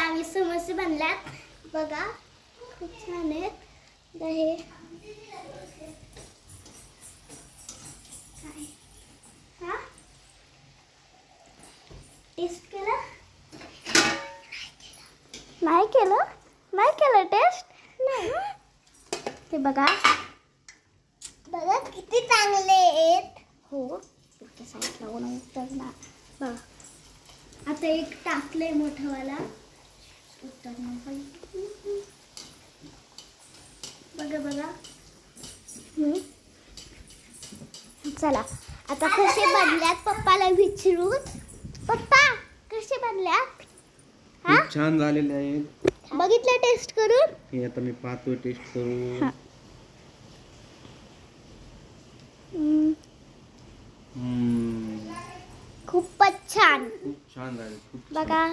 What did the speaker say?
आम्ही समोसे बनल्यात बघा, खूप छान आहेत. हे हा टेस्ट केलं? नाही केलं टेस्ट? नाही. ते बघा बघा किती चांगले आहेत. हो साईडला उतरणार बघा. आता एक टाकलंय मोठंवाला, उतरणार पाहिजे. बघा बघा. चला आता कसे बनल्यात पप्पाला विचारू. पप्पा कसे बनल्यात? खूप छान झालेले आहेत. बघितलं टेस्ट करून? हे आता मी पाहतोय टेस्ट करून. खूपच छान. खूप छान झाले. बघा